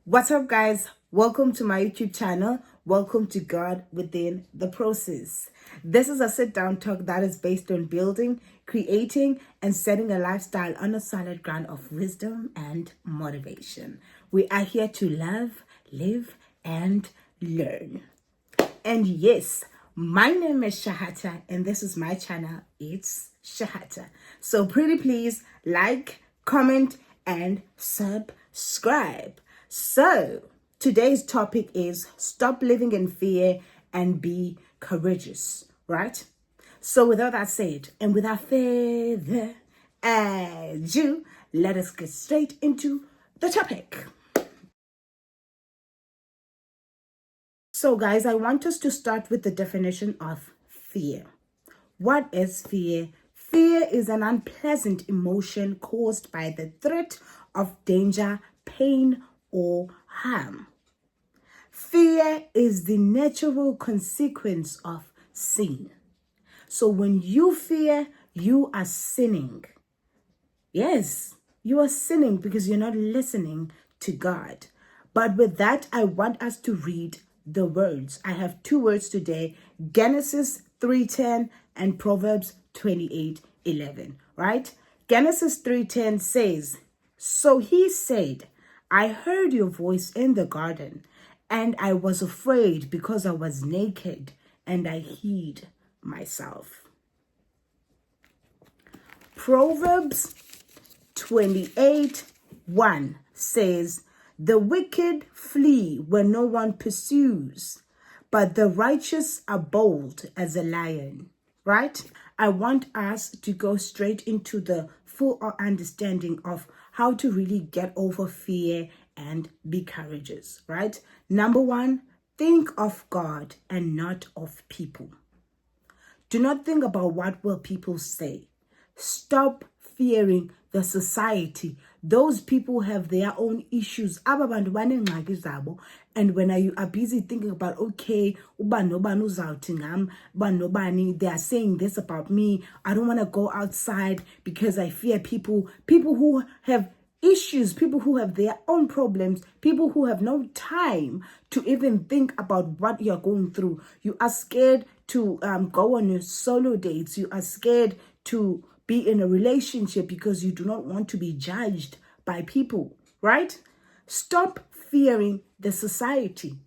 What's up, guys? Welcome to my YouTube channel. Welcome to God Within the Process. This is a sit-down talk that is based on building, creating, and setting a lifestyle on a solid ground of wisdom and motivation. We are here to love, live, and learn. And yes, my name is SHEHATA, and this is my channel. It's SHEHATA. So pretty please like, comment, and subscribe. So today's topic is stop living in fear and be courageous, right? So without that said, and without further ado, let us get straight into the topic. So guys, I want us to start with the definition of fear. What is fear? Fear is an unpleasant emotion caused by the threat of danger, pain, or harm. Fear is the natural consequence of sin. So when you fear, you are sinning. Yes, you are sinning because you're not listening to God. But with that, I want us to read the words. I have two words today, Genesis 3:10 and Proverbs 28:11, right? Genesis 3:10 says, "So he said, I heard your voice in the garden, and I was afraid because I was naked, and I hid myself." Proverbs 28:1 says, "The wicked flee when no one pursues, but the righteous are bold as a lion." Right? I want us to go straight into the full understanding of how to really get over fear and be courageous, right? Number one, think of God and not of people. Do not think about what will people say. Stop fearing the society. Those people have their own issues. And when you are busy thinking about, okay, they are saying this about me, I don't want to go outside because I fear people who have issues, people who have their own problems, people who have no time to even think about what you're going through. You are scared to go on your solo dates. You are scared to be in a relationship because you do not want to be judged by people, right? Stop fearing the society.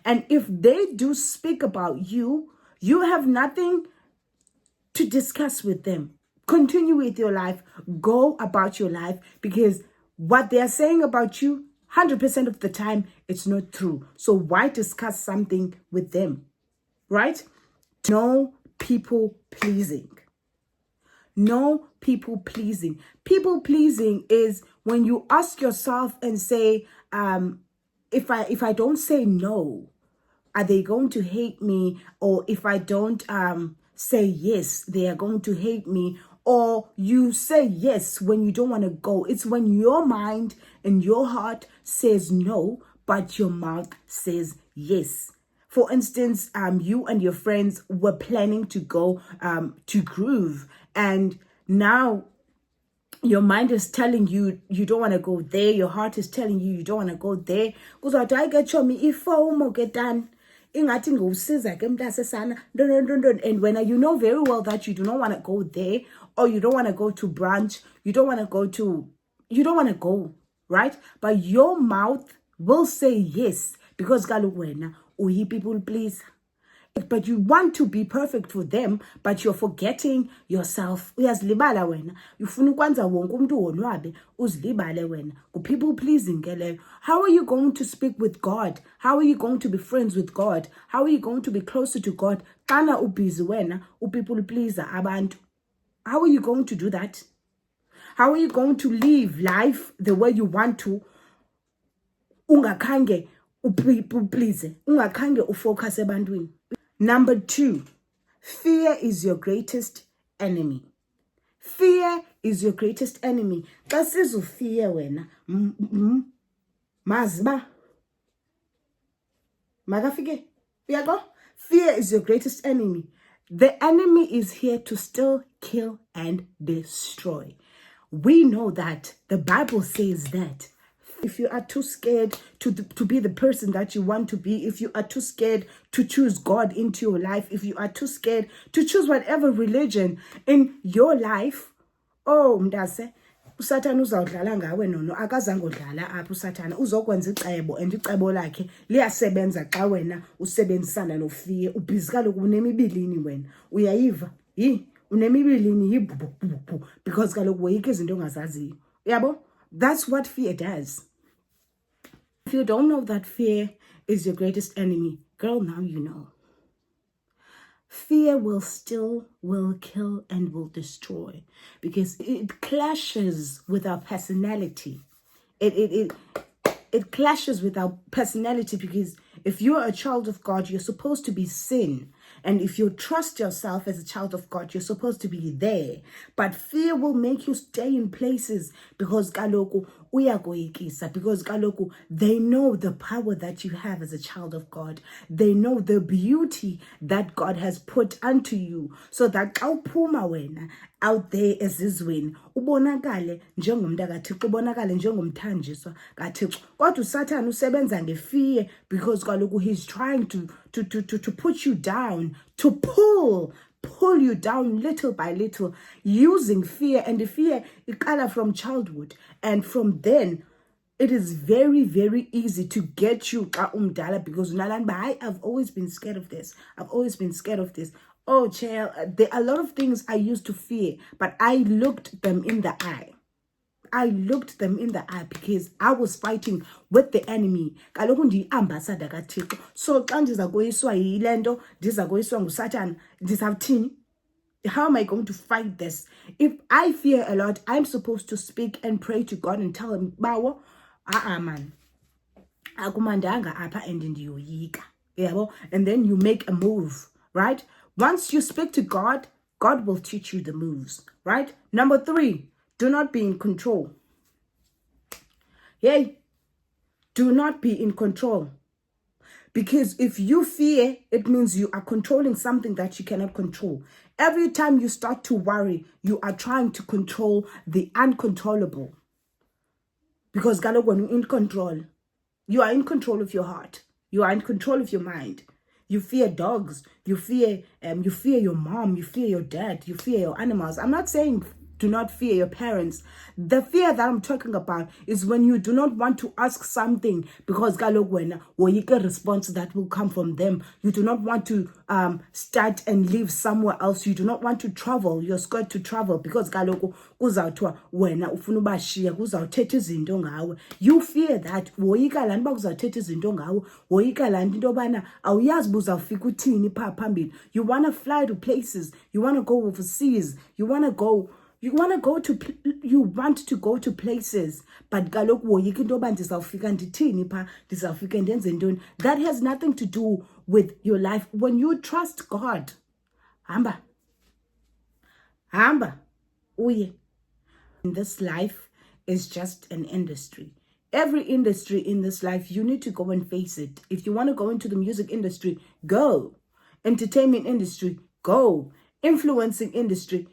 And if they do speak about you, you have nothing to discuss with them. Continue with your life. Go about your life, because what they are saying about you, 100% of the time, it's not true. So why discuss something with them, right? No people pleasing. No people pleasing. People pleasing is when you ask yourself and say, if I don't say no, are they going to hate me? Or if I don't say yes, they are going to hate me. Or you say yes when you don't want to go. It's when your mind and your heart says no, but your mouth says yes. For instance, you and your friends were planning to go to Groove, and now your mind is telling you you don't want to go there. Your heart is telling you you don't want to go there. Because I get show me if get done. And when you know very well that you do not want to go there, or you don't want to go to brunch, you don't want to go, right? But your mouth will say yes, because people please. But you want to be perfect for them, but you're forgetting yourself. Uyazilibala wena. Ufuna ukwenza wonke umuntu wonwabe, uzilibale wena. People pleasing ke. How are you going to speak with God? How are you going to be friends with God? How are you going to be closer to God? Kana ubhizi wena, people pleaser abantu. How are you going to do that? How are you going to live life the way you want to? Ungakhange people please. Ungakhange ufocus ebantwini. Number two, fear is your greatest enemy. Fear is your greatest enemy. This is fear wena. Mazba. Magafike. Fear is your greatest enemy. The enemy is here to steal, kill, and destroy. We know that the Bible says that If you are too scared to be the person that you want to be, if you are too scared to choose God into your life, if you are too scared to choose whatever religion in your life, oh mntase, uSathane uzawudlala ngawe nono, akazange udlala apha uSathane, uzokwenza icebo and icebo lakhe liyasebenza xa wena usebenzisana nofiye. Ubhizi kaloku unemibilini wena, uyayiva? Unemibilini because kaloku woyika izinto ongazaziyo. Yabo? That's what fear does. If you don't know that fear is your greatest enemy, girl, now you know. Fear will steal, will kill, and will destroy because it clashes with our personality. It clashes with our personality because if you're a child of God, you're supposed to be sin. And if you trust yourself as a child of God, you're supposed to be there. But fear will make you stay in places because kaloku uyagoyikisa, because kaloku they know the power that you have as a child of God. They know the beauty that God has put unto you, so that xa uphuma wena out there ezizweni ubonakale njengomntu kaThixo, ubonakale njengomthanjiswa kaThixo. Kodwa uSathane usebenza ngefear because kaloku he's trying to put you down, to pull you down little by little using fear. And the fear iqala from childhood, and from then it is very, very easy to get you xa umdala because I've always been scared of this. I've always been scared of this. Oh, child, there are a lot of things I used to fear, but I looked them in the eye. I looked them in the eye because I was fighting with the enemy. Kaloku ndiyi-ambassador kaThixo. So xa ndizakoyiswa yile nto, ndizakoyiswa nguSathane, ndizawuthini? How am I going to fight this? If I fear a lot, I'm supposed to speak and pray to God and tell him, Bawo, man, akumandanga apha and ndiyoyika. Yabo? And then you make a move, right? Once you speak to God, God will teach you the moves, right? Number 3, do not be in control. Yay. Do not be in control. Because if you fear, it means you are controlling something that you cannot control. Every time you start to worry, you are trying to control the uncontrollable. Because when you're in control, you are in control of your heart. You are in control of your mind. You fear dogs. You fear your mom. You fear your dad. You fear your animals. I'm not saying do not fear your parents. The fear that I'm talking about is when you do not want to ask something because you get a response that will come from them. You do not want to start and live somewhere else. You do not want to travel. You're scared to travel because you fear that you want to fly to places. You want to go overseas. You want to go to places, but that has nothing to do with your life. When you trust God, uye. This life is just an industry. Every industry in this life, you need to go and face it. If you want to go into the music industry, go. Entertainment industry, go. Influencing industry,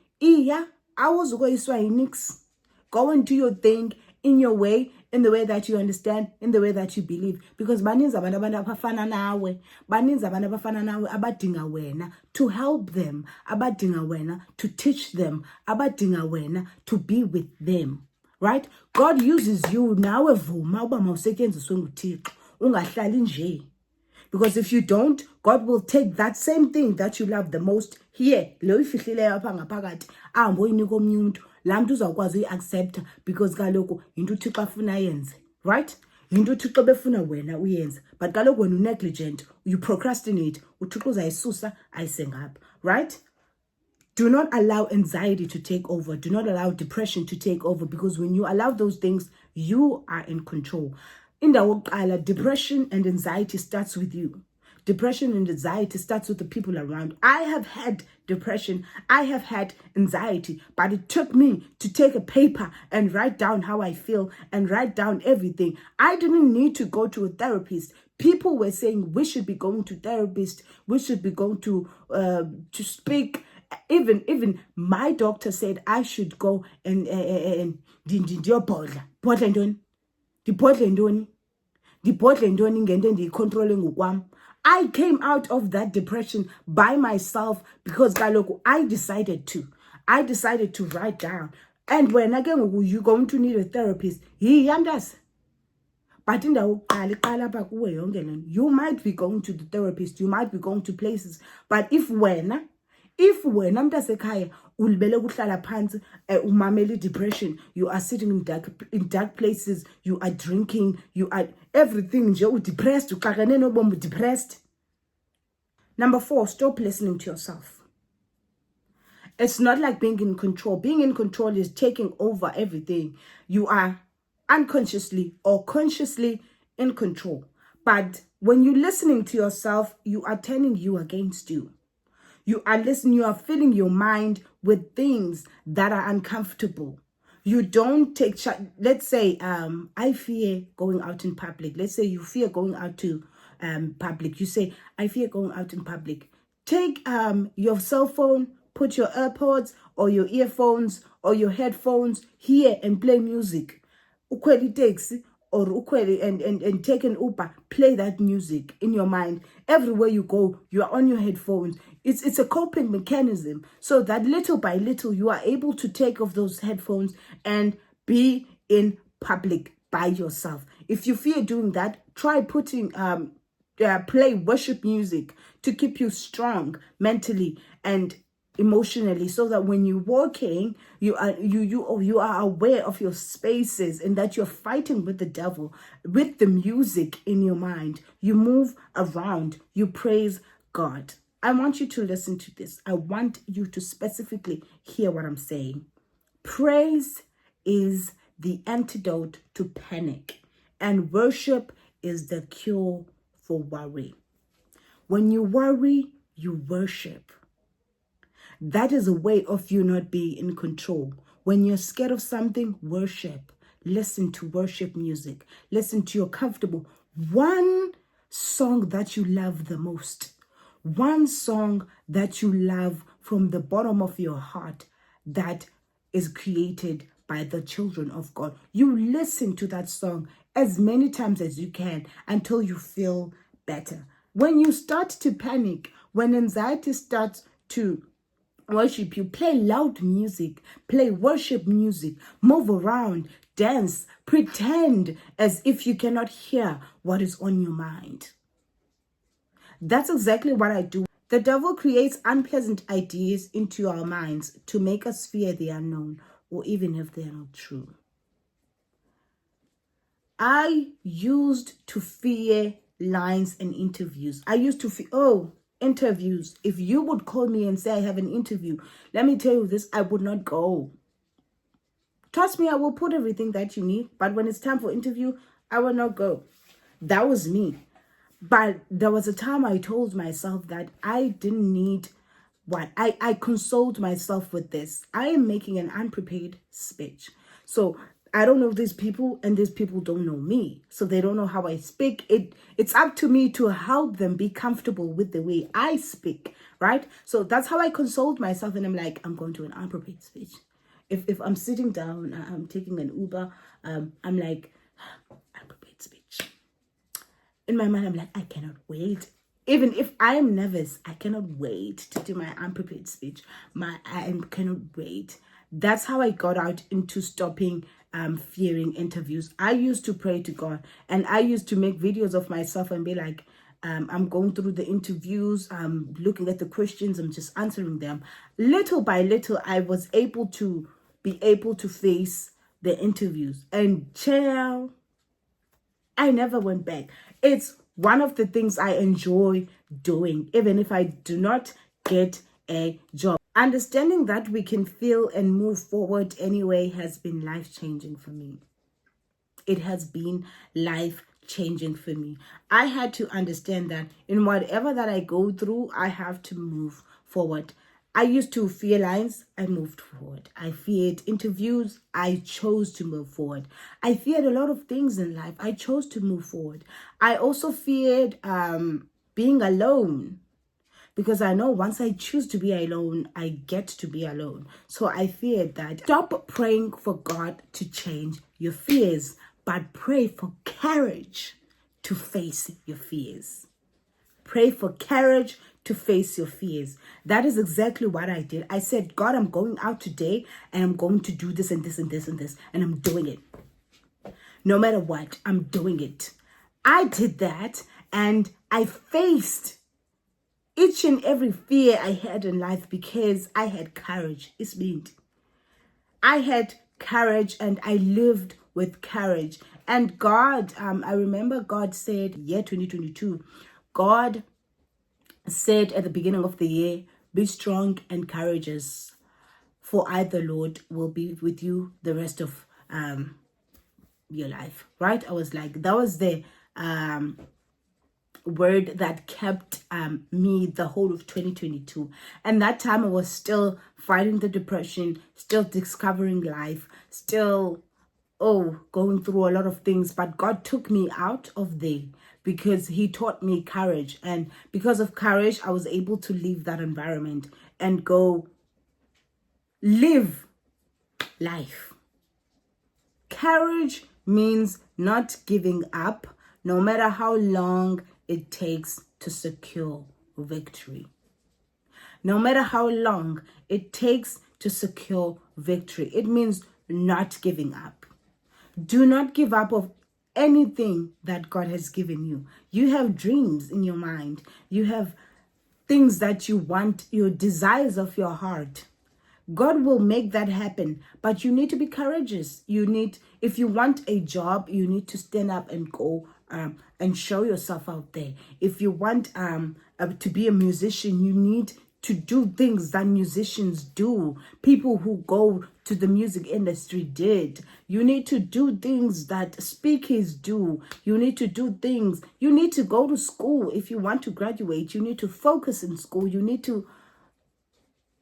I was going to nix. Go and do your thing in your way, in the way that you understand, in the way that you believe. Because baninzi abantu abafana nawe, baninzi abantu abafana nawe abadinga wena to help them, abadinga wena to teach them, abadinga wena to be with them. Right? God uses you nawe vuma uba mawusetyenziswe nguThixo, ungahlali nje. Because if you don't, God will take that same thing that you love the most here. Lo ifihlileyo apha ngaphakathi ahambe oyinika omnye umuntu. Laa mntu uzawukwazi uyi-accepta because kaloku yinto uThixo afuna yenze. Right? Yinto uThixo befuna wena uyenze. But kaloku wena u-negligent, you procrastinate, uThixo uzayisusa ayise ngapha. Right? Do not allow anxiety to take over. Do not allow depression to take over, because when you allow those things, you are in control. In the wokuqala, depression and anxiety starts with you. Depression and anxiety starts with the people around. I have had depression. I have had anxiety, but it took me to take a paper and write down how I feel and write down everything. I didn't need to go to a therapist. People were saying we should be going to therapists. We should be going to speak. Even my doctor said I should go and Ndibhodle ntoni? Ndibhodle ntoni ngento endiyicontrole ngokwam? I came out of that depression by myself because kaloku I decided to write down. And when again you're going to need a therapist, but in the you might be going to the therapist, you might be going to places, but if wena mntasekhaya ulibele kuhlala phansi umamele depression, you are sitting in dark places, you are drinking, you are everything nje depressed, uxakene nobomi depressed. Number 4, stop listening to yourself. It's not like being in control. Being in control is taking over everything. You are unconsciously or consciously in control. But when you're listening to yourself, you are turning you against you. You are listening, you are filling your mind with things that are uncomfortable. You don't take, let's say, I fear going out in public. Let's say you fear going out to public. You say, I fear going out in public. Take your cell phone, put your AirPods or your earphones or your headphones here and play music. Ukweli taxi or ukweli and take an Uber, play that music in your mind. Everywhere you go, you are on your headphones. It's a coping mechanism. So that little by little, you are able to take off those headphones and be in public by yourself. If you fear doing that, try putting play worship music to keep you strong mentally and emotionally, so that when you're walking, you are aware of your spaces and that you're fighting with the devil with the music in your mind. You move around, you praise God. I want you to listen to this. I want you to specifically hear what I'm saying. Praise is the antidote to panic, and worship is the cure for worry. When you worry, you worship. That is a way of you not being in control. When you're scared of something, worship. Listen to worship music. Listen to your comfortable. One song that you love the most. One song that you love from the bottom of your heart that is created by the children of God. You listen to that song as many times as you can until you feel better. When you start to panic, when anxiety starts to worship you, play loud music, play worship music, move around, dance, pretend as if you cannot hear what is on your mind. That's exactly what I do. The devil creates unpleasant ideas into our minds to make us fear the unknown, or even if they are not true. I used to fear lines in interviews. I used to fear, interviews. If you would call me and say I have an interview, let me tell you this, I would not go. Trust me, I will put everything that you need, but when it's time for interview, I will not go. That was me. But there was a time I told myself that I didn't need what? I consoled myself with this. I am making an unprepared speech. So I don't know these people, and these people don't know me. So they don't know how I speak. It's up to me to help them be comfortable with the way I speak, right? So that's how I consoled myself. And I'm like, I'm going to an unprepared speech. If I'm sitting down, I'm taking an Uber, I'm like, unprepared speech. In my mind, I'm like, I cannot wait. Even if I am nervous, I cannot wait to do my unprepared speech. I cannot wait. That's how I got out into stopping fearing interviews. I used to pray to God, and I used to make videos of myself and be like, I'm going through the interviews, I'm looking at the questions, I'm just answering them. Little by little, I was able to face the interviews. And child, I never went back. It's one of the things I enjoy doing, even if I do not get a job. Understanding that we can feel and move forward anyway has been life-changing for me. It has been life-changing for me. I had to understand that in whatever that I go through, I have to move forward. I used to fear lines, I moved forward. I feared interviews, I chose to move forward. I feared a lot of things in life, I chose to move forward. I also feared being alone, because I know once I choose to be alone, I get to be alone. So I feared that. Stop praying for God to change your fears. but pray for courage to face your fears. Pray for courage to face your fears. That is exactly what I did. I said, God, I'm going out today and I'm going to do this and this and this and this. And I'm doing it. No matter what, I'm doing it. I did that and I faced each and every fear I had in life because I had courage. It's meant. I had courage and I lived with courage. And God, I remember God said, year 2022, God said at the beginning of the year, be strong and courageous, for I, the Lord, will be with you the rest of your life. Right? I was like, that was the word that kept me the whole of 2022. And that time I was still fighting the depression, still discovering life, still going through a lot of things. But God took me out of there because he taught me courage. And because of courage, I was able to leave that environment and go live life. Courage means not giving up, no matter how long it takes to secure victory. No matter how long it takes to secure victory. It means not giving up. Do not give up of anything that God has given you. You have dreams in your mind. You have things that you want, your desires of your heart. God will make that happen, but you need to be courageous. If you want a job, you need to stand up and go and show yourself out there. If you want to be a musician, you need to do things that musicians do. People who go to the music industry did. You need to do things that speakers do. You need to do things. You need to go to school. If you want to graduate, you need to focus in school. You need to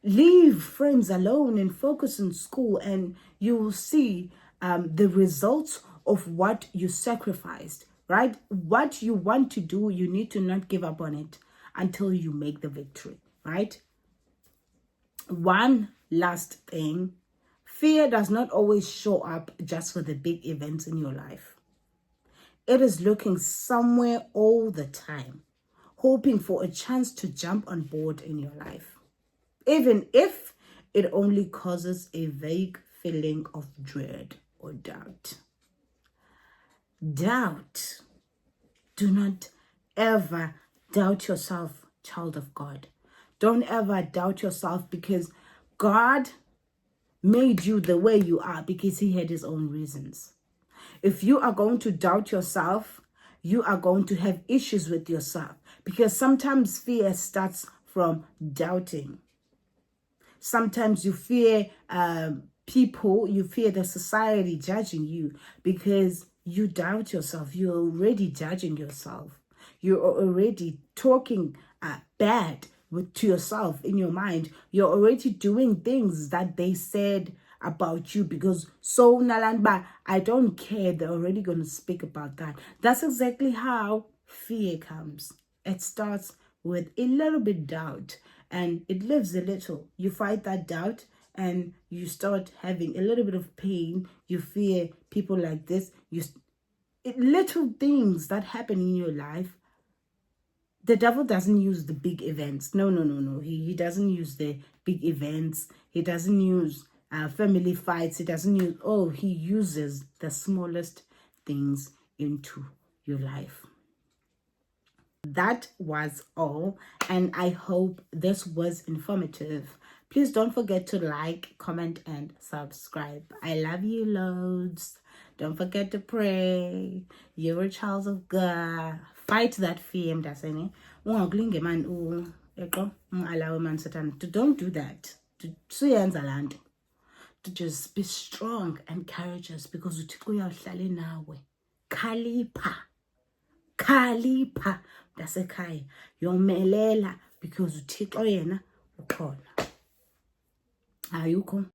leave friends alone and focus in school, and you will see the results of what you sacrificed, right? What you want to do, you need to not give up on it until you make the victory, right? One last thing, fear does not always show up just for the big events in your life. It is looking somewhere all the time, hoping for a chance to jump on board in your life, even if it only causes a vague feeling of dread or doubt. Doubt. Do not ever doubt yourself, child of God. Don't ever doubt yourself, because God made you the way you are because he had his own reasons. If you are going to doubt yourself, you are going to have issues with yourself, because sometimes fear starts from doubting. Sometimes you fear people, you fear the society judging you because you doubt yourself. You're already judging yourself. You're already talking bad to yourself in your mind. You're already doing things that they said about you, because so nalandba, I don't care, they're already going to speak about that. That's exactly how fear comes. It starts with a little bit doubt, and it lives a little. You fight that doubt and you start having a little bit of pain. You fear people like this. Little things that happen in your life. The devil doesn't use the big events. No. He doesn't use the big events. He doesn't use family fights. He doesn't use, he uses the smallest things into your life. That was all, and I hope this was informative. Please don't forget to like, comment, and subscribe. I love you loads. Don't forget to pray. You're a child of God. Fight that fear, mntasene. Ungaklinge man allow man Satan. Don't do that. To just be strong and courageous, because uThixo uyahlala nawe. Khalipha mntasekhaya, yomelela because uThixo yena ukhona. Ayukho